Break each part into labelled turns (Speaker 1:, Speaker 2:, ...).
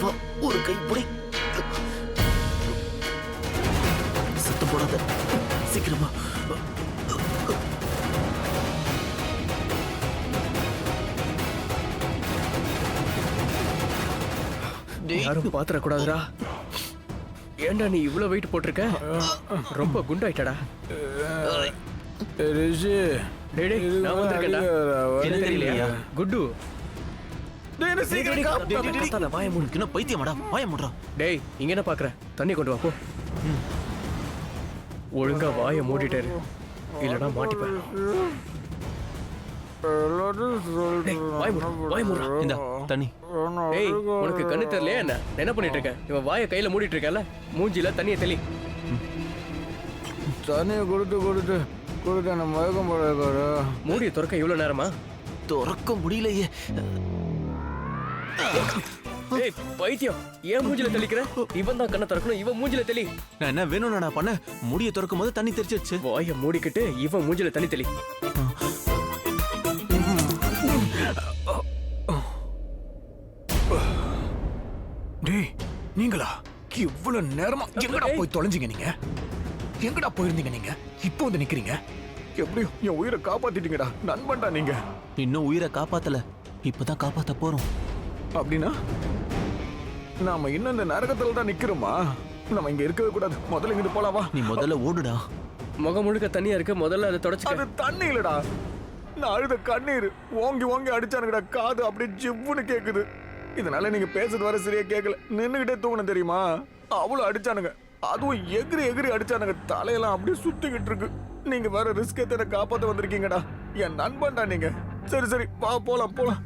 Speaker 1: வா ஒரு கைப்பிடி. சத்தம் போடாத, சீக்கிரமா.
Speaker 2: யாரும் பாத்திர கூடாதுடா. ஏன்டா நீ இவ்வளவு வெயிட் போட்டிருக்க? ரொம்ப குண்டாயிட்டடா.
Speaker 3: ரிஷி,
Speaker 2: டேய் டேய், நான் வந்திருக்கேன்டா. என்ன தெரியலையா? குட்டு.
Speaker 1: வாய மூடு. என்ன பைத்தியமாடா? வாய மூடுறா.
Speaker 2: டேய் இங்க என்ன பாக்குற? தண்ணி கொண்டு வா போ. ஒழுங்கா வாய மூடிட்டாரு, இல்லனா மாட்டிப்ப.
Speaker 1: இந்த தண்ணி.
Speaker 2: டேய் உனக்கு கண்ணு தெரியலையா என்ன? என்ன பண்ணிட்டு இருக்க? இவன் வாய கையில மூடிட்டு இருக்கல, மூஞ்சில தண்ணியை தெளி.
Speaker 3: தண்ணியை கொடுத்து நம்ம மயக்கம் போட.
Speaker 2: மூடிய திறக்க இவ்வளவு நேரமா?
Speaker 1: திறக்க முடியலையே.
Speaker 2: ஏய் பைத்தியம், ஏன் மூஞ்சில தெளிக்கிற? இவன் தான் கண்ணை திறக்கணும், இவன் மூஞ்சில தெளி.
Speaker 1: நான் என்ன வேணும்னா நான் பண்ண? முடிய திறக்கும் போது தண்ணி தெரிச்சிருச்சு.
Speaker 2: வாய மூடிக்கிட்டு இவன் மூஞ்சில தண்ணி தெளி.
Speaker 3: டேய் நீங்களா? இவ்வளவு நேரமா எங்கடா போய் தொலைஞ்சீங்க? நீங்க எங்கடா போயிருந்தீங்க? நீங்க இப்போ வந்து நிக்கிறீங்க. எப்படியோ என் உயிரை காப்பாத்திட்டீங்கடா. நண்பன்டா நீங்க.
Speaker 1: இன்னும் உயிரை காப்பாத்தல, இப்பதான் காப்பாத்த போறோம்.
Speaker 3: அப்படின்னா நாம இன்னும் இந்த நரகத்துல தான் நிக்கிறோமா? நம்ம இங்க இருக்கவே கூடாது. முதல்ல இங்கிட்டு போலாமா?
Speaker 1: நீ முதல்ல ஓடுடா.
Speaker 2: முகம் முழுக்க தண்ணியா இருக்கு, முதல்ல அதை தொடச்சு.
Speaker 3: அது தண்ணி இல்லடா, நான் அழுத கண்ணீர். ஓங்கி ஓங்கி அடிச்சானுங்கடா, காது அப்படியே ஜிவ்வுன்னு கேக்குது. இதனால நீங்க பேசுறது வர சரியா கேட்கல. நின்னுகிட்டே தூங்கணும் தெரியுமா? அவ்வளவு அடிச்சானுங்க, அதுவும் எகிரி எகிரி அடிச்சானுங்க. தலையெல்லாம் அப்படியே சுத்திக்கிட்டு இருக்கு. நீங்க வேற ரிஸ்க் எடுத்து காப்பாத்த வந்திருக்கீங்கடா. என் நண்பன்டா நீங்க. சரி சரி வா போலாம் போலாம்.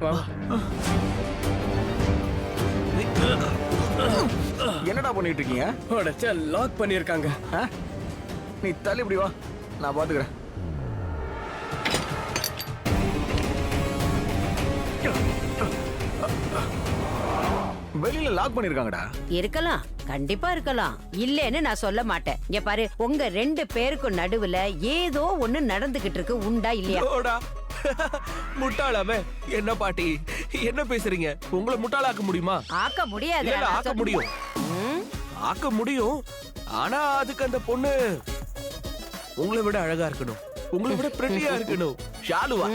Speaker 3: என்னடா பண்ணிட்டு இருக்கீங்க?
Speaker 2: உடைச்சா லாக் பண்ணிருக்காங்க.
Speaker 3: நீ தள்ளி இப்படி வா, நான் பாத்துக்கிறேன். வெளியில லாக் பண்ணிருக்காங்கடா.
Speaker 4: இருக்கலாம், கண்டிப்பா இருக்கலாம். இல்லன்னு நான் சொல்ல மாட்டேன். இங்க பாரு, உங்க 2 பேருக்கும் நடுவுல ஏதோ ஒண்ணு நடந்துகிட்டு இருக்கு. உண்டா இல்லையா?
Speaker 5: முட்டாளாமே என்ன பாட்டி, என்ன பேசுறீங்க? உங்களை முட்டாளாக்க முடியுமா?
Speaker 4: ஆக்க முடியாது.
Speaker 5: இல்ல, ஆக்க முடியும். ஆக்க முடியும். ஆனா அதுக்கு அந்த பொண்ணு உங்களை விட அழகா இருக்கணும், உங்களை விட பிரெட்டியா இருக்கணும். ஷாலுவா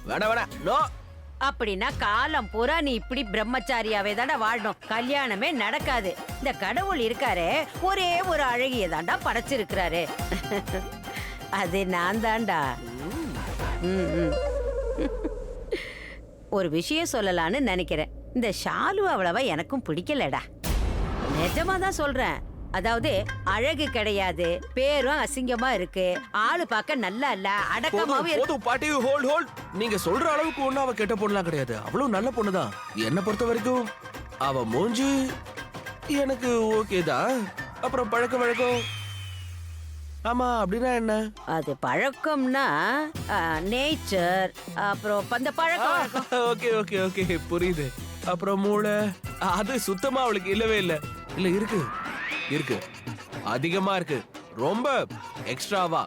Speaker 5: வேணா வேணா நோ.
Speaker 4: அப்படின்னா காலம் பூரா நீ இப்படி பிரம்மச்சாரியாவே தாண்டா வாழணும். கல்யாணமே நடக்காது. இந்த கடவுள் இருக்காரே, ஒரே ஒரு அழகிய தாண்டா படைச்சிருக்கிறாரு. அது நான் தாண்டா. ஒரு விஷயம் சொல்லலான்னு நினைக்கிறேன். இந்த ஷாலு அவ்வளவா எனக்கும் பிடிக்கலடா. நிஜமா தான் சொல்றேன். அதாவது அழகு கிடையாது, பேரும் அசிங்கமா இருக்கு, ஆளு பார்க்க நல்லா இல்ல, அடக்கமாவே
Speaker 5: போதும் பாட்டி. Hold hold. நீங்க சொல்ற அளவுக்கு ஒண்ணு அவ கெட்ட பொண்ணுலாம் கிடையாது. அவ்வளவு நல்ல பொண்ணுதான். என்ன பொறுத்த வரைக்கும் அவ மூஞ்சி எனக்கு ஓகே தான். அப்புறம் பழக்க வழக்கம், ஆமா அப்படின்னா என்ன?
Speaker 4: அது பழக்கம்னா நேச்சர். அப்புறம் அந்த பழக்கம்.
Speaker 5: ஓகே ஓகே ஓகே புரியுது. அப்புறம் மூளை, அது சுத்தமா அவளுக்கு இல்லவே இல்ல. இல்ல இருக்கு இருக்கு, அதிகமா இருக்கு, ரொம்ப எக்ஸ்ட்ராவா.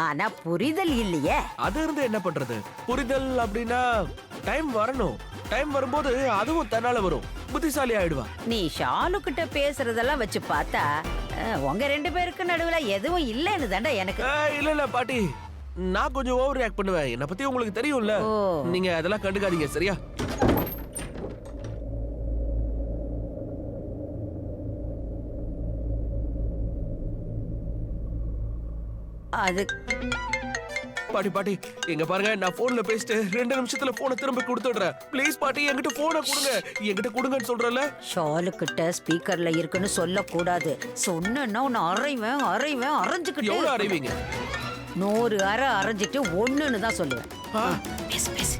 Speaker 4: ஆனா புரிதல் இல்லையே.
Speaker 5: அது இருந்து என்ன பண்றது? புரிதல் அப்படின்னா டைம் வரணும். டைம் வரும்போது அதுவும் தன்னால வரும். புத்திசாலி ஆயிடுவா.
Speaker 4: நீ ஷாலு கிட்ட பேசுறதெல்லாம் வச்சு பார்த்தா உங்க 2 பேருக்கு நடுவுல எதுவும் இல்லைன்னு தாண்டா எனக்கு.
Speaker 5: இல்ல இல்ல பாட்டி, நான் கொஞ்சம் ஓவர் ரியாக்ட் பண்ணுவேன். என்ன பத்தி உங்களுக்கு தெரியும்ல. நீங்க அதெல்லாம் கண்டுக்காதீங்க சரியா?
Speaker 4: அது
Speaker 5: பாட்டி பாட்டி எங்க பாருங்க, நான் போன்ல பேசிட்டு 2 நிமிஷத்துல போனை திரும்ப கொடுத்துடுறேன். ப்ளீஸ் பாட்டி, என்கிட்ட போனை கொடுங்க. என்கிட்ட கொடுங்கன்னு சொல்றல.
Speaker 4: ஷாலு கிட்ட ஸ்பீக்கர்ல இருக்குன்னு சொல்ல கூடாது. சொன்னா உன்னை அரைவேன் அரைஞ்சுக்கிட்டு.
Speaker 5: எவ்வளவு அரைவீங்க?
Speaker 4: 100 அரை அரைஞ்சிட்டு ஒண்ணுன்னு தான் சொல்லுவேன். பேசு பேசு.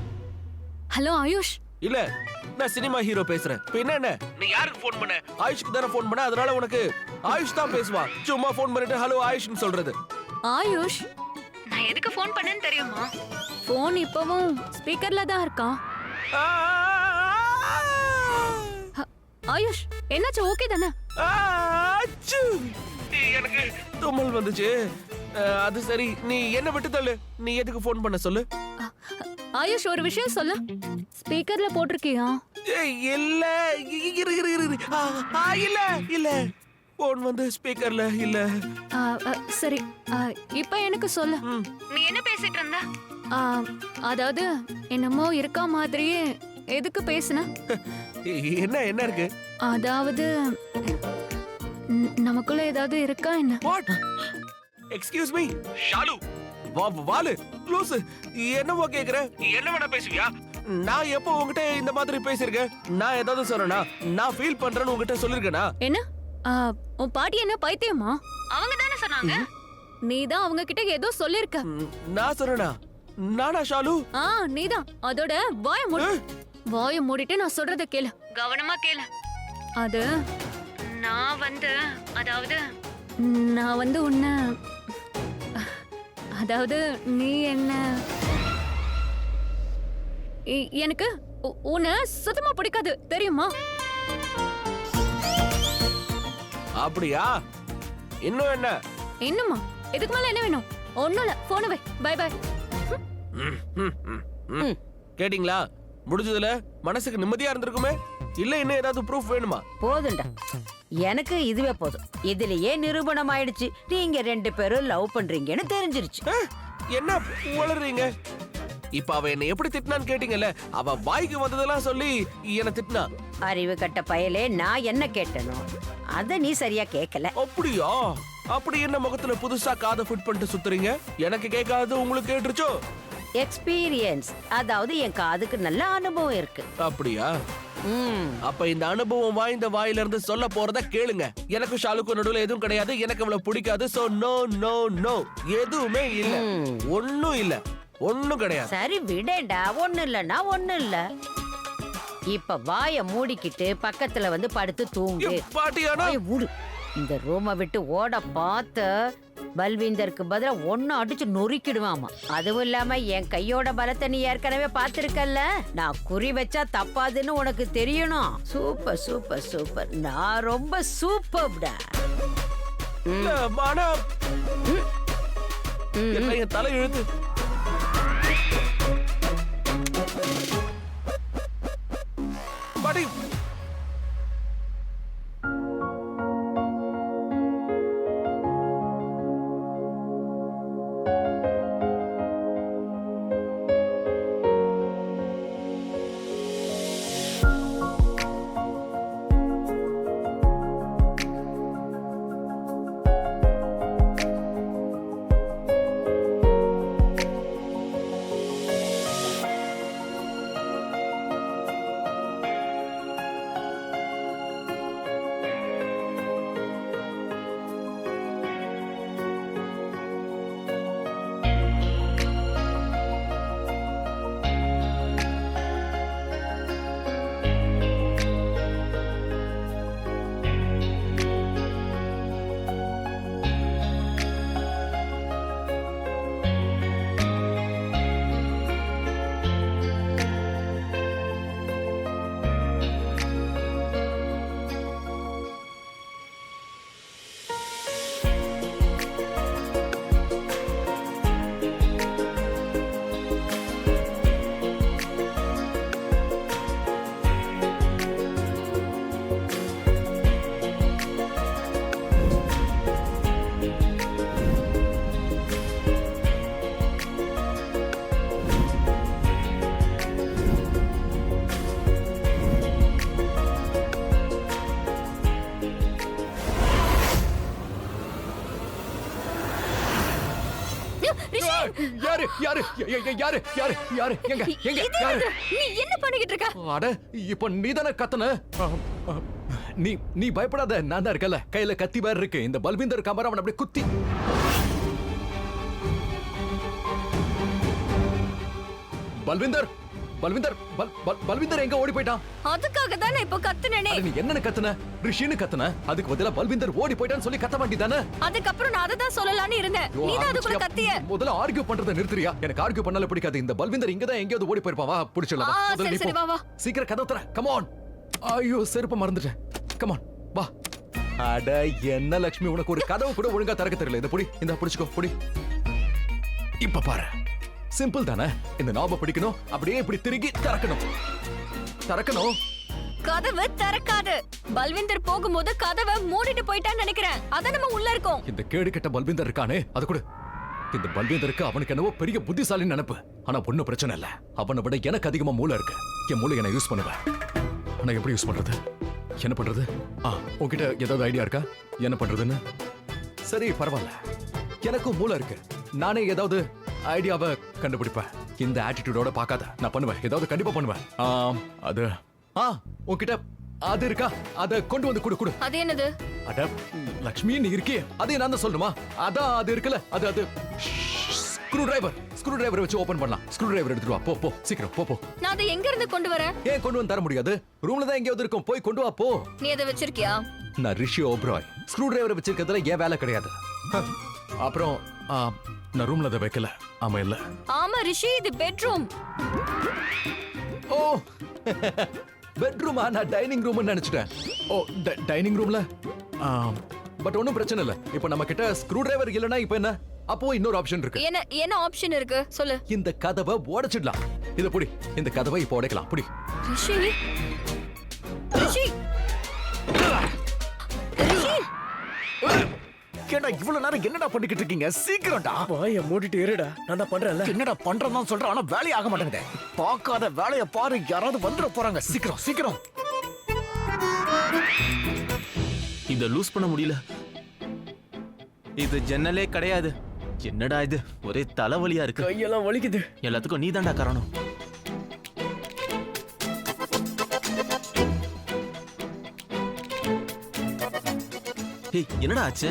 Speaker 6: ஹலோ ஆயுஷ்.
Speaker 5: இல்ல, நான் சினிமா ஹீரோ பேசுறேன். என்ன நீ யாருக்கு போன் பண்ண? ஆயுஷ்க்கு தானே போன் பண்ண. அதனால உனக்கு ஆயுஷ் தான் பேசுவான். சும்மா போன் பண்ணிட்டு ஹலோ ஆயுஷ்னு சொல்றது.
Speaker 6: ஆயுஷ், நான் எதுக்கு ஃபோன் பண்ணேன்னு தெரியுமா? ஃபோன் இப்பவும் ஸ்பீக்கர்ல தான் இருக்கா. ஆயுஷ் என்னாச்சு? ஓகே தானே?
Speaker 5: எனக்கு தும்மல் வந்துச்சு. அது சரி, நீ என்ன விட்டு தள்ளு. நீ எதுக்கு ஃபோன் பண்ண சொல்லு.
Speaker 6: ஆயுஷ் ஒரு விஷயம் சொல்லு. ஸ்பீக்கர்ல போட்டிருக்கியா?
Speaker 5: இல்ல, இரு மீ இல்ல இல்ல போன் வந்து ஸ்பீக்கர்ல இல்ல.
Speaker 6: சரி, இப்ப எனக்கு சொல்லு. நீ என்ன பேசிட்டு இருந்த? அதாவது என்னமோ இருக்கா மாதிரியே எதுக்கு பேசுன?
Speaker 5: என்ன என்ன இருக்கு?
Speaker 6: அதாவது நமக்குள்ள ஏதாவது இருக்கா என்ன?
Speaker 5: வாட்? Excuse me Shalu. வாலு லூசு, என்னவோ கேக்குற? என்ன வேணா பேசுவியா? நான் எப்போ உங்ககிட்ட இந்த மாதிரி பேசியிருக்கேன்? நான் ஏதாவது சொல்றேனா? நான் ஃபீல் பண்றேன்னு உங்ககிட்ட சொல்லிருக்கேனா?
Speaker 6: என்ன உன் பாட்டி என்ன பைத்தியமா? அவங்க தானே சொன்னாங்க. நீ தான் அவங்க கிட்ட ஏதோ சொல்லிருக்க.
Speaker 5: நான் சொல்றேனா? நானா ஷாலு?
Speaker 6: நீதான். அதோட வாய மூடிட்டு நான் சொல்றத கேளு. கவனமா கேளு. அது நான் வந்து உன்னை, அதாவது நீ என்ன, எனக்கு உன்னை சுத்தமா பிடிக்காது தெரியுமா?
Speaker 5: அப்படியா? இன்னும் என்ன?
Speaker 6: என்னம்மா? இதுக்கு மேல என்ன வேணும்? ஒண்ணும் இல்ல, போன வை. By by.
Speaker 5: கேட்டிங்களா? முடிஞ்சதுல மனசுக்கு நிம்மதியா இருந்திருக்குமே. இல்ல இன்னும் ஏதாவது ப்ரூஃப் வேணுமா?
Speaker 4: போதும்டா, எனக்கு இதுவே போதும். இதுலயே நிரூபணம் ஆயிடுச்சு, நீங்க 2 பேரும் லவ் பண்றீங்கன்னு தெரிஞ்சிருச்சு.
Speaker 5: என்ன உளறீங்க? இப்ப அவ என்ன எப்படி திட்டினான்னு கேட்டீங்கல்ல? அவ வாய்க்கு வந்ததெல்லாம் சொல்லி என்ன திட்டினா.
Speaker 4: அறிவு கட்ட பயலே, நான் என்ன கேட்டனோ அத நீ சரியா கேட்கல.
Speaker 5: அப்படியா? அப்படி என்ன முகத்துல புதுசா காதை ஃபிட் பண்ணிட்டு சுத்துறீங்க? எனக்கு கேட்காது உங்களுக்கு கேட்டுருச்சோ?
Speaker 4: எக்ஸ்பீரியன்ஸ், அதாவது என் காதுக்கு நல்ல அனுபவம் இருக்கு.
Speaker 5: அப்படியா? அப்ப இந்த அனுபவம் வாய்ந்த வாயில இருந்து சொல்ல போறத கேளுங்க. எனக்கு ஷாலுக்கு நடுவுல எதுவும் கிடையாது. எனக்கு அவளை பிடிக்காது. சோ நோ நோ நோ, எதுவுமே இல்ல. ஒண்ணும் இல்ல, ஒண்ணும் கிடையாது.
Speaker 4: சரி விடேண்டா, ஒண்ணு இல்லன்னா ஒண்ணு இல்ல. இப்ப வாய மூடிக்கிட்டு பக்கத்துல வந்து படுத்து தூங்கு.
Speaker 5: பாட்டியானா?
Speaker 4: வாய மூடு. இந்த ரூமை விட்டு ஓட பார்த்த பல்வீந்தருக்கு பதிலா ஒன்னு அடிச்சு நொறுக்கிடுவாமா. அதுவும் இல்லாம என் கையோட பலத்தை நீ ஏற்கனவே பார்த்திருக்கல்ல. நான் குறி வச்சா தப்பாதுன்னு உனக்கு தெரியணும். சூப்பர் சூப்பர் சூப்பர், நான் ரொம்ப சூப்பர்டா.
Speaker 5: என் தலை இழுத்து. பாட்டி
Speaker 3: யாரு யாரு யாரு யாரு யாரு எங்க எங்க யாரு?
Speaker 6: நீ என்ன பண்ணிக்கிட்டு இருக்க?
Speaker 3: அட, இப்ப நீதானே கத்தன. நீ நீ பயப்படாத, நான் தான் இருக்கல. கையில கத்தி வேற இருக்கு. இந்த பல்வீந்தர் காமரா அவன் அப்படியே குத்தி. பல்வீந்தர் பல்வீந்தர் பல்வீந்தர் எங்க ஓடி போயிட்டான்?
Speaker 6: அதுக்காக தானே இப்ப கத்துனேனே.
Speaker 3: நீ என்னன்னு கத்துன? ரிஷின்னு கத்துன. அதுக்கு பதிலா பல்வீந்தர் ஓடி போயிட்டான்னு சொல்லி கத்த வேண்டியதானே?
Speaker 6: அதுக்கப்புறம் நான் அதை தான் சொல்லலாம்னு இருந்தேன். நீ தான் அதுக்குள்ள கத்திய.
Speaker 3: முதல்ல ஆர்கியூ பண்றத நிறுத்துறியா? எனக்கு ஆர்கியூ பண்ணால பிடிக்காது. இந்த பல்வீந்தர் இங்க தான் எங்கேயாவது ஓடி போயிருப்பான். வா புடிச்சலாம்.
Speaker 6: சரி சரி, வா வா.
Speaker 3: சீக்கிரம் கதவு தர. Come on. ஐயோ, செருப்ப மறந்துட்டேன். கம் ஆன் வா. அட என்ன லட்சுமி, உனக்கு ஒரு கதவு கூட ஒழுங்கா திறக்க தெரியல. இந்த புடி, இந்த புடிச்சுக்கோ, புடி. இப்ப பாரு, சிம்பிள் தானே. இந்த நாப பிடிக்கணும், அப்படியே இப்படி திருகி திறக்கணும். திறக்கணும்.
Speaker 6: கதவு திறக்காது. பல்விந்தர் போகும்போது கதவை மூடிட்டு போயிட்டான்னு நினைக்கிறேன். அதான் நம்ம உள்ள இருக்கோம்.
Speaker 7: இந்த கேடு கெட்ட பல்வேந்தர் இருக்கானே அது கூட இந்த பல்வேந்தருக்கு அவனுக்கு என்னவோ பெரிய புத்திசாலின்னு நினைப்பு. ஆனா ஒண்ணும் பிரச்சனை இல்ல, அவனை விட எனக்கு அதிகமா மூளை இருக்கு. என் மூளையை நான் யூஸ் பண்ணுவேன். ஆனா எப்படி யூஸ் பண்றது, என்ன பண்றது? உன்கிட்ட ஏதாவது ஐடியா இருக்கா என்ன பண்றதுன்னு? சரி பரவாயில்ல, எனக்கும் மூளை இருக்கு. நானே ஏதாவது ஐடியாவை கண்டுபிடிப்பேன். இந்த ஆட்டிடியூடோட பார்க்காத, நான் பண்ணுவேன், ஏதாவது கண்டிப்பா பண்ணுவேன். அது உன்கிட்ட அது இருக்கா? அத கொண்டு வந்து குடு.
Speaker 6: அது என்னது?
Speaker 7: அட லக்ஷ்மி, நீ இருக்கே, அதே நான் தான் சொல்லணுமா? அதான் அது இருக்குல்ல, அது ஸ்க்ரூ டிரைவர் வச்சு ஓபன் பண்ணலாம். ஸ்க்ரூ டிரைவர் எடுத்துட்டு வா, போ சீக்கிரம் போ.
Speaker 6: நான் அதை எங்க இருந்து கொண்டு வரேன்?
Speaker 7: ஏன் கொண்டு வந்து தர முடியாது? ரூம்ல தான் எங்கேயாவது இருக்கும், போய் கொண்டு வா போ.
Speaker 6: நீ அதை வச்சிருக்கியா?
Speaker 7: நான் ரிஷி ஓப்ராய், ஸ்க்ரூ டிரைவர் வச்சிருக்கிறதுல ஏன் வேலை கிடையாது. அப்புறம் நான் ரூம்ல அதை வைக்கல. ஆமா இல்ல.
Speaker 6: ஆமா ரிஷி, இது பெட்ரூம்.
Speaker 7: ஓ பெட்ரூமா? நான் டைனிங் ரூம்னு நினைச்சிட்டேன். ஓ டைனிங் ரூம்ல. பட் ஒன்றும் பிரச்சனை இல்லை. இப்போ நம்ம கிட்ட ஸ்க்ரூ டிரைவர் இல்லைன்னா இப்போ என்ன? அப்போ இன்னொரு ஆப்ஷன் இருக்கு.
Speaker 6: என்ன ஆப்ஷன் இருக்கு சொல்லு.
Speaker 7: இந்த கதவை உடைச்சிடலாம். இத புடி, இந்த கதவை இப்போ உடைக்கலாம். புடி.
Speaker 6: ரிஷி
Speaker 3: கேடா, இவ்வளவு நேரம் என்னடா பண்ணிக்கிட்டு இருக்கீங்க? சீக்கிரம்டா.
Speaker 2: வாயை மூடிட்டு இருடா, நான் தான் பண்றேன்ல.
Speaker 3: என்னடா பண்றேன்னு சொல்றேன், ஆனா வேலையே ஆக மாட்டேங்குது. பார்க்காத வேலையை பாரு, யாராவது வந்துட போறாங்க. சீக்கிரம்.
Speaker 1: இத லூஸ் பண்ண முடியல. இது ஜன்னலே கிடையாது. என்னடா இது, ஒரே தலைவலியா இருக்கு.
Speaker 2: கையெல்லாம் வலிக்குது.
Speaker 1: எல்லாத்துக்கும் நீ தான்டா காரணம். ஏய், என்னடா ஆச்சு?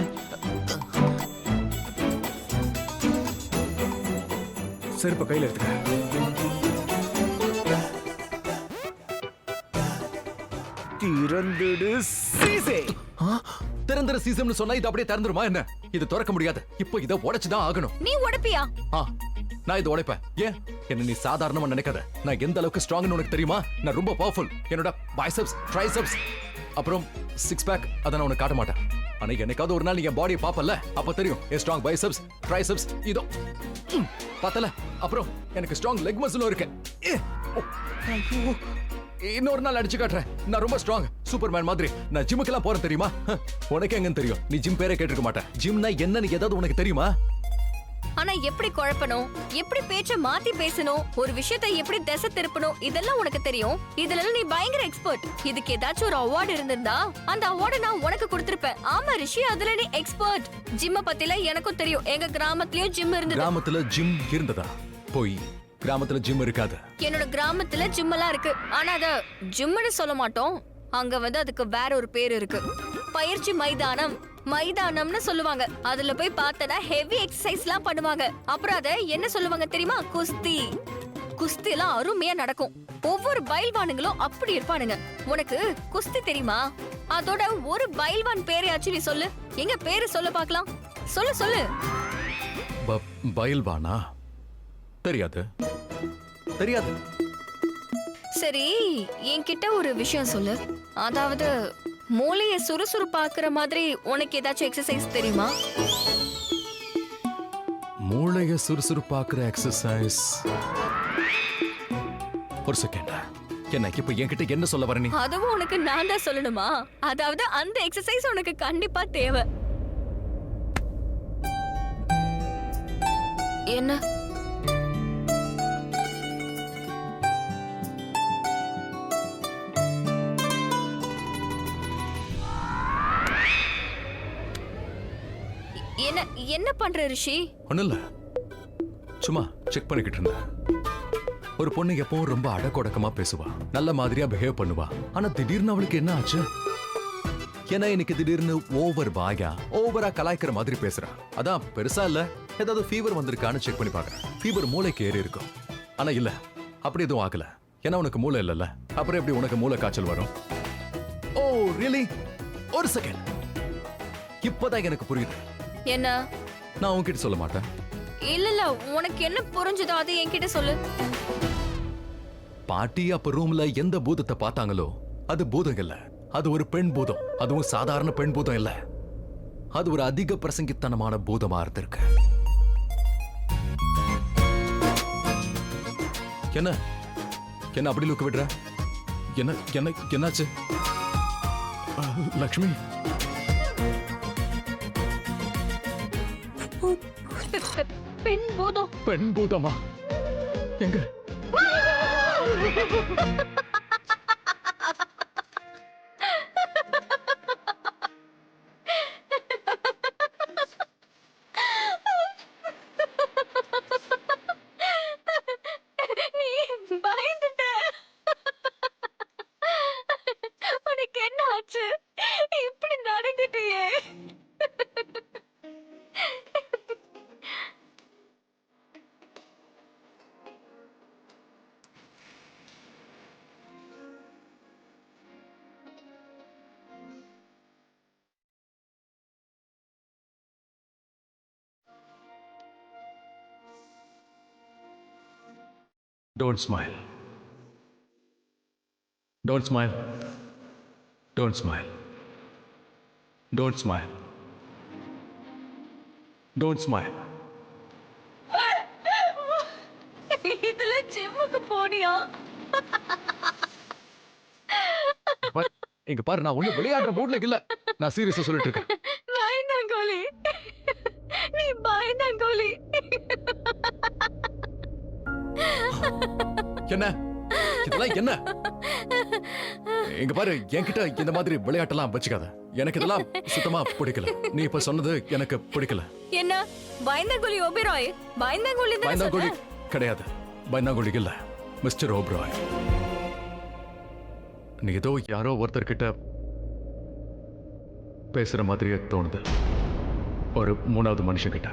Speaker 2: செருப்ப கையில எடுத்துக்க.
Speaker 3: திறந்துடு சீசே.
Speaker 7: திறந்துற சீசம்னு சொன்னா இது அப்படியே திறந்துருமா என்ன? இது திறக்க முடியாது. இப்போ இத உடைச்சுதான் ஆகணும்.
Speaker 6: நீ உடைப்பியா?
Speaker 7: நான் இதை உடைப்பேன். ஏன் என்ன நீ சாதாரணமா நினைக்காத. நான் எந்த அளவுக்கு ஸ்ட்ராங்னு உனக்கு தெரியுமா? நான் ரொம்ப பவர்ஃபுல். என்னோட பைசெப்ஸ், ட்ரைசெப்ஸ், அப்புறம் சிக்ஸ் பேக் அதை நான் உனக்கு காட்ட மாட்டேன். ஆனா என்னைக்காவது ஒரு நாள் நீ என் பாடியை பாப்பல, அப்ப தெரியும் என் ஸ்ட்ராங் பைசெப்ஸ், ட்ரைசெப்ஸ். இதோ பார்த்தல. அப்புறம் எனக்கு ஸ்ட்ராங் லெக் மசிலும் இருக்கு. இன்னொரு நாள் அடிச்சு காட்டுறேன். நான் ரொம்ப ஸ்ட்ராங், சூப்பர்மேன் மாதிரி. நான் ஜிம்முக்கெல்லாம் போறேன் தெரியுமா? உனக்கு எங்கன்னு தெரியும்? நீ ஜிம் பேரே கேட்டிருக்க மாட்டேன். ஜிம்னா என்னன்னு ஏதாவது உனக்கு தெரியுமா?
Speaker 6: ஆனா எப்படி குழப்பணும், எப்படி பேச்ச மாத்தி பேசணும், ஒரு விஷயத்தை எப்படி திசை திருப்பணும், இதெல்லாம் உனக்கு தெரியும். இதுல நீ பயங்கர எக்ஸ்பர்ட். இதுக்கு ஏதாச்சும் ஒரு அவார்டு இருந்திருந்தா அந்த அவார்டை நான் உனக்கு கொடுத்திருப்பேன். ஆமா ரிஷி, அதுல நீ எக்ஸ்பர்ட். ஜிம்ம பத்தில எனக்கும் தெரியும். எங்க கிராமத்துலயும் ஜிம் இருந்தது.
Speaker 7: கிராமத்துல ஜிம் இருந்ததா? போய் கிராமத்துல ஜிம் இருக்காது.
Speaker 6: என்னோட கிராமத்துல ஜிம் எல்லாம் இருக்கு. ஆனா அத ஜிம்னு சொல்ல மாட்டோம். அங்க அதுக்கு வேற ஒரு பேர் இருக்கு. பயிற்சி மைதானம்னு சொல்லுவாங்க. அதுல போய் பார்த்தனா ஹெவி எக்ஸசைஸ்லாம் பண்ணுவாங்க. அப்புறம் அத என்ன சொல்லுவாங்க தெரியுமா? குஸ்தி எல்லாம் அருமையா நடக்கும். ஒவ்வொரு பைல்வானுங்களும் அப்படி இருப்பானுங்க. உனக்கு குஸ்தி தெரியுமா? அதோட ஒரு பைல்வான் பேரையாச்சும் நீ சொல்லு. எங்க பேரு சொல்ல பார்க்கலாம். சொல்லு.
Speaker 7: பைல்வானா? தெரியாது.
Speaker 6: சரி, என்கிட்ட ஒரு விஷயம் சொல்லு. அதாவது மூளையை சுறுசுறுப்பாக்குற மாதிரி உனக்கு ஏதாச்சும் எக்ஸசைஸ் தெரியுமா?
Speaker 7: மூளையை சுறுசுறுப்பாக்குற எக்ஸசைஸ்? ஒரு செகண்ட். என்ன இப்ப என்கிட்ட என்ன சொல்ல வர நீ?
Speaker 6: அதுவும் உனக்கு நான் தான் சொல்லணுமா? அதாவது அந்த எக்ஸசைஸ் உனக்கு கண்டிப்பா தேவை. என்ன? என்ன பண்ற ரிஷி?
Speaker 7: ஒண்ணும் இல்ல, சும்மா செக் பண்ணிக்கிட்டு இருந்தேன். ஒரு பொண்ணு எப்பவும் ரொம்ப அடக்கொடக்கமா பேசுவா, நல்ல மாதிரியா பிஹேவ் பண்ணுவா. ஆனா திடீர்னு அவளுக்கு என்ன ஆச்சு? ஏன்னா இன்னைக்கு திடீர்னு ஓவரா கலாய்க்கிற மாதிரி பேசுறா. அதான் பெருசா இல்ல, ஏதாவது ஃபீவர் வந்திருக்கான்னு செக் பண்ணி பாக்குறேன். ஃபீவர் மூளைக்கு ஏறி இருக்கும். ஆனா இல்ல, அப்படி எதுவும் ஆகல. ஏன்னா உனக்கு மூளை இல்லல்ல, அப்புறம் எப்படி உனக்கு மூளை காய்ச்சல் வரும்? ஓ ரியலி? ஒரு செகண்ட், இப்பதான் எனக்கு புரியுது.
Speaker 6: என்ன?
Speaker 7: நான் உன்கிட்ட சொல்ல மாட்டேன்.
Speaker 6: இல்ல, உனக்கு என்ன புரிஞ்சுதோ அது என்கிட்ட சொல்லு.
Speaker 7: பாட்டி அப்ப ரூம்ல எந்த பூதத்தை பார்த்தாங்களோ அது பூதம் இல்ல, அது ஒரு பெண் பூதம். அதுவும் சாதாரண பெண் பூதம் இல்ல, அது ஒரு அதிக பிரசங்கித்தனமான பூதமா இருந்திருக்கு. என்ன அப்படி லுக்கு விடுற? என்னாச்சு? லக்ஷ்மி,
Speaker 6: பெண் பூதம்.
Speaker 7: பெண் பூதமா? எங்க?
Speaker 6: நீ பயந்துட்ட. உனக்கு என்ன ஆச்சு? இப்படி நடந்துட்டியே.
Speaker 7: Don't smile. Don't smile. Don't smile. Don't smile. Don't smile.
Speaker 6: இதுல ஜிம்முக்கு போனியா?
Speaker 7: இங்க பாரு, நான் ஒண்ணு விளையாடுற மூட்ல இல்ல. நான் சீரியஸா சொல்லிட்டு இருக்கேன்.
Speaker 6: பயந்தாங்கோலி. நீ பயந்தாங்கோலி.
Speaker 7: என்ன இதெல்லாம் என்ன? இங்க பாரு, என்கிட்ட இந்த மாதிரி விளையாட்டெல்லாம் வச்சுக்காத. எனக்கு இதெல்லாம் சுத்தமா பிடிக்கல. நீ இப்ப சொன்னது எனக்கு பிடிக்கல.
Speaker 6: என்ன பயந்தாங்கோலி ஓபராய்? பயந்தாங்கோலி தான்
Speaker 7: பயந்தாங்கோலி
Speaker 6: சொன்ன.
Speaker 7: கிடையாது. பயந்தாங்கோலி இல்ல, மிஸ்டர் ஓப்ராய். நீ ஏதோ யாரோ ஒருத்தர் கிட்ட பேசுற மாதிரியே தோணுது. ஒரு மூணாவது மனுஷன் கிட்ட.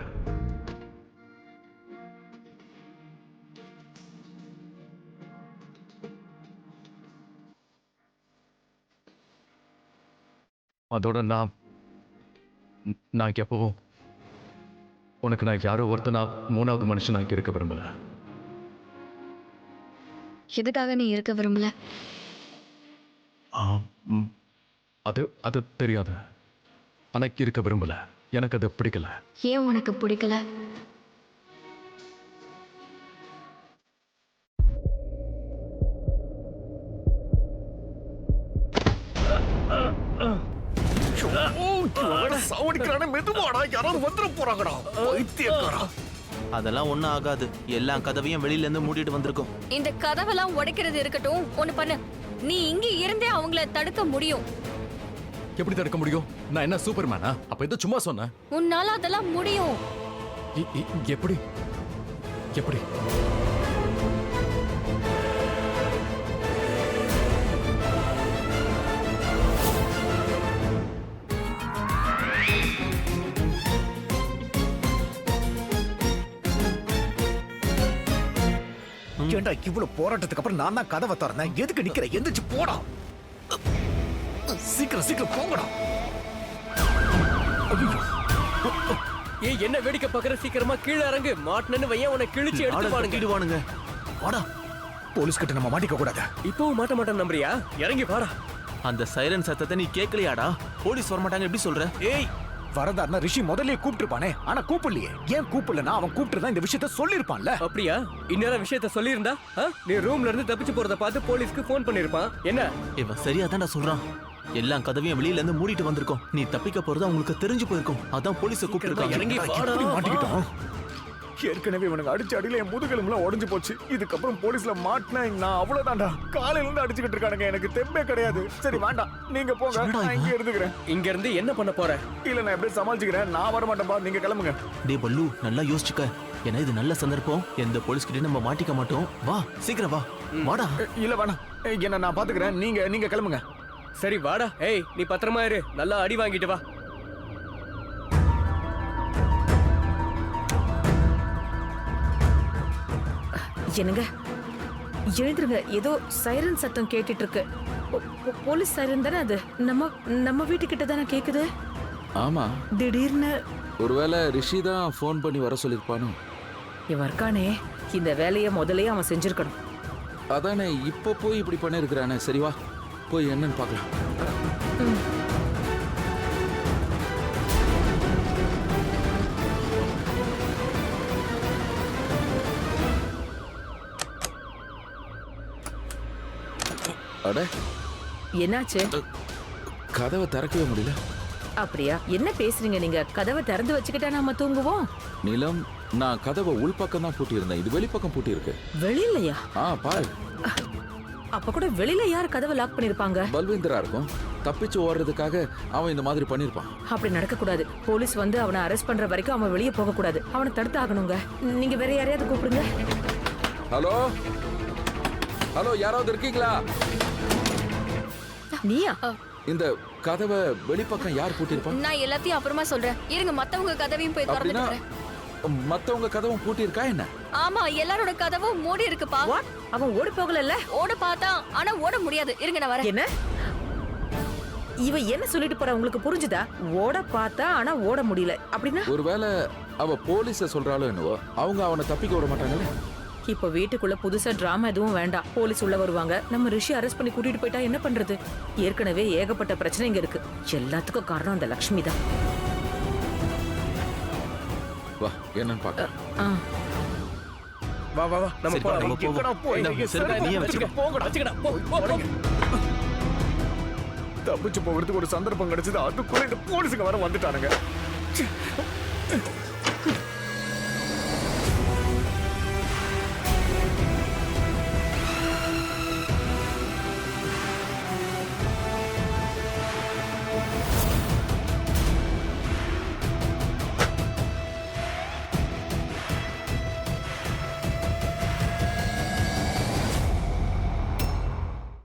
Speaker 7: அதோட நான் எப்பவும் உனக்கு நான் யாரோ ஒருத்தர், நான் மூணாவது மனுஷன் நான் இருக்க விரும்பல.
Speaker 6: எதுக்காக நீ இருக்க விரும்பல?
Speaker 7: அது அது தெரியாது. எனக்கு இருக்க விரும்பல. எனக்கு அது பிடிக்கல.
Speaker 6: ஏன் உனக்கு பிடிக்கல?
Speaker 3: சாவடிக்கிறானே, மெதுவாடா, யாராவது வந்துட போறாங்கடா. பைத்தியக்காரா.
Speaker 1: அதெல்லாம் ஒண்ணும் ஆகாது. எல்லா கதவையும் வெளியில இருந்து மூடிட்டு வந்திருக்கோம்.
Speaker 6: இந்த கதவெல்லாம் உடைக்கிறது இருக்கட்டும், ஒண்ணு பண்ணு. நீ இங்க இருந்தே அவங்கள தடுக்க முடியும்.
Speaker 7: எப்படி தடுக்க முடியும்? நான் என்ன சூப்பர்மேனா? அப்ப ஏதோ சும்மா சொன்னேன்.
Speaker 6: உன்னால அதெல்லாம் முடியும்.
Speaker 7: எப்படி எப்படி?
Speaker 3: ஏண்டா இவ்வளவு போராட்டத்துக்கு அப்புறம் நான் தான் கதவை திறந்தேன். எதுக்கு நிக்கிற? எந்திரிச்சு போடா. சீக்கிரம் சீக்கிரம் போங்கடா.
Speaker 2: ஏய், என்ன வேடிக்கை பாக்குற? சீக்கிரமா கீழே இறங்கு. மாட்டினு வையன், உன்னை கிழிச்சு எடுத்துப்பானுங்க.
Speaker 1: எடுத்துடுவானுங்க.
Speaker 3: வாடா. போலீஸ் கிட்ட நம்ம மாட்டிக்க கூடாது.
Speaker 2: இப்பவும் மாட்ட மாட்டேன் நம்புறியா? இறங்கி வாடா.
Speaker 1: அந்த சைரன் சத்தத்தை நீ கேட்கலையாடா? போலீஸ் வரமாட்டாங்க எப்படி சொல்ற?
Speaker 3: ஏய், வரதாருன்னா ரிஷி முதல்லயே கூப்பிட்டுருப்பானே. ஆனா கூப்பிடலையே. ஏன் கூப்பிடலன்னா அவன் கூப்பிட்டு இந்த விஷயத்த சொல்லிருப்பான்ல.
Speaker 2: அப்படியா? இந்நேரம் விஷயத்த சொல்லியிருந்தா நீ ரூம்ல இருந்து தப்பிச்சு போறத பார்த்து போலீஸ்க்கு போன் பண்ணிருப்பான். என்ன?
Speaker 1: இவன் சரியா தான்டா சொல்றான். எல்லா கதவையும் வெளியில இருந்து மூடிட்டு வந்திருக்கோம். நீ தப்பிக்க போறது அவங்களுக்கு தெரிஞ்சு போயிருக்கும். அதான் போலீஸை கூப்பிட்டுருக்காங்க.
Speaker 2: இறங்கி வாடா.
Speaker 3: எப்படி மாட்டிக்கிட்டோம்? ஏற்கனவே இவனுக்கு அடிச்ச அடியில என் முதுகெலும்புலாம் உடைஞ்சு போச்சு. இதுக்கப்புறம் போலீஸ்ல மாட்டினா நான் அவ்வளவுதான்டா. காலையில இருந்து அடிச்சுக்கிட்டு இருக்கானுங்க. எனக்கு தெம்பே கிடையாது. சரி வேண்டாம், நீங்க போங்க, நான் இங்கே இருந்துக்கிறேன்.
Speaker 2: இங்க இருந்து என்ன பண்ண போற?
Speaker 3: இல்ல, நான் எப்படி சமாளிச்சுக்கிறேன். நான் வர மாட்டேன்பா, நீங்க கிளம்புங்க.
Speaker 1: டே பல்லு, நல்லா யோசிச்சுக்க. ஏன்னா இது நல்ல சந்தர்ப்பம். எந்த போலீஸ் கிட்டயும் நம்ம மாட்டிக்க மாட்டோம். வா, சீக்கிரம் வா. வாடா.
Speaker 3: இல்ல வேணாம், என்ன நான் பாத்துக்கிறேன். நீங்க கிளம்புங்க.
Speaker 2: சரி வாடா. ஏய், நீ பத்திரமா இரு. நல்லா அடி வாங்கிட்டு வா.
Speaker 8: என்னங்க, எழுந்துருங்க. ஏதோ சைரன் சத்தம் கேட்டுட்டு இருக்கு. போலீஸ் சைரன் தானே அது? நம்ம வீட்டுக்கிட்ட தானே கேக்குது.
Speaker 9: ஆமா,
Speaker 8: திடீர்னு
Speaker 9: ஒருவேளை ரிஷி தான் ஃபோன் பண்ணி வர சொல்லிருப்பானோ.
Speaker 8: இவன் இருக்கானே, இந்த வேலையை முதல்லயே அவன் செஞ்சிருக்கணும்.
Speaker 9: அதானே இப்ப போய் இப்படி பண்ணிருக்கிறானே. சரி வா, போய் என்னன்னு பார்க்கலாம். அட
Speaker 8: என்னாச்சு?
Speaker 9: கதவை திறக்கவே முடியல.
Speaker 8: அப்படியா? என்ன பேசுறீங்க நீங்க? கதவை திறந்து வச்சுக்கிட்டா நாம தூங்குவோம்.
Speaker 9: நீலம், நான் கதவை உள்பக்கம் தான் பூட்டி இருந்தேன். இது வெளிப்பக்கம் பூட்டி இருக்கு.
Speaker 8: வெளியிலயா?
Speaker 9: பாரு.
Speaker 8: அப்ப கூட வெளியில யார் கதவை லாக் பண்ணிருப்பாங்க?
Speaker 9: பல்வேந்திரா இருக்கும். தப்பிச்சு ஓடுறதுக்காக அவன் இந்த மாதிரி பண்ணிருப்பான்.
Speaker 8: அப்படி நடக்க கூடாது. போலீஸ் வந்து அவனை அரெஸ்ட் பண்ற வரைக்கும் அவன் வெளியே போக கூடாது. அவனை தடுத்து ஆகணுங்க. நீங்க வேற யாரையாவது கூப்பிடுங்க.
Speaker 9: ஹலோ ஹலோ, யாராவது இருக்கீங்களா?
Speaker 8: நீயா?
Speaker 9: இந்த கதவை வெளிப்பக்கம் யார் பூட்டிருப்பான்?
Speaker 6: நான் எல்லாத்தையும் அப்புறமா சொல்றேன். இருங்க, மத்தவங்க கதவையும் போய் திறந்துட்டு
Speaker 9: அப்படின்னா
Speaker 6: வரேன்.
Speaker 9: மத்தவங்க கதவும் பூட்டி இருக்கா என்ன?
Speaker 6: ஆமா, எல்லாரோட கதவும் மூடி இருக்குப்பா.
Speaker 8: What? அவன் ஓடி போகலல்ல?
Speaker 6: ஓட பார்த்தா, ஆனா ஓட முடியாது. இருங்க, நான் வரேன்.
Speaker 8: என்ன? இவ என்ன சொல்லிட்டு போறா? உங்களுக்கு புரிஞ்சுதா? ஓட பார்த்தா ஆனா ஓட முடியல அப்படின்னா?
Speaker 9: ஒருவேளை அவ போலீஸ சொல்றாளோ என்னவோ, அவங்க அவனை தப்பிக்க விட மாட்டாங்கல்ல.
Speaker 8: இப்ப வீட்டுக்குள்ள புதுசா டிராமா எதுவும் வேண்டாம். போலீஸ் உள்ள வருவாங்க. நம்ம ரிஷி அரெஸ்ட் பண்ணி கூட்டிட்டு போயிட்டா என்ன பண்றது? ஏற்கனவே ஏகப்பட்ட பிரச்சனைங்க இருக்கு. எல்லாத்துக்கும் காரணம் அந்த லக்ஷ்மி தான்.
Speaker 9: வா, என்னன்னு பாக்கலாம்.
Speaker 3: வா வா வா, நம்ம
Speaker 1: சரிப்பா, நம்ம போவோம்.
Speaker 3: எங்கடா போய்
Speaker 1: இந்தா,
Speaker 3: இங்க
Speaker 1: செருப்பை நீயே வச்சுக்க.
Speaker 3: போங்கடா, வச்சுக்கடா. போங்க. தப்பிச்சு போகிறதுக்கு ஒரு சந்தர்ப்பம் கிடைச்சது. அதுக்குள்ள இந்த போலீஸுங்க வர வந்துட்டானுங்க.